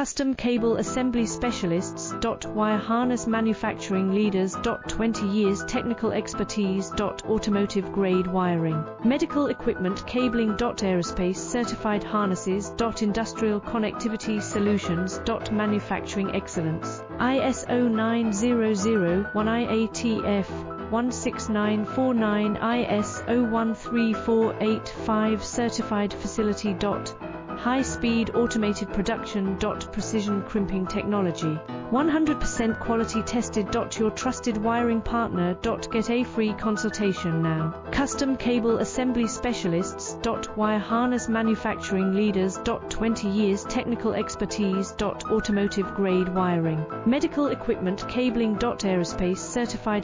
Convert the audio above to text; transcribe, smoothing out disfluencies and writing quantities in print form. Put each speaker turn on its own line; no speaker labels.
Custom Cable Assembly Specialists. Wire Harness Manufacturing Leaders. 20 years Technical Expertise. Automotive Grade Wiring. Medical Equipment Cabling. Aerospace Certified Harnesses. Industrial Connectivity Solutions. Manufacturing Excellence. ISO 9001 IATF 16949 ISO 13485 Certified Facility. High-speed automated production. Precision crimping technology. 100% quality tested. Your trusted wiring partner. Get a free consultation now. Custom Cable Assembly Specialists. Wire Harness Manufacturing Leaders. 20 years Technical Expertise. Automotive Grade Wiring. Medical Equipment Cabling. Aerospace Certified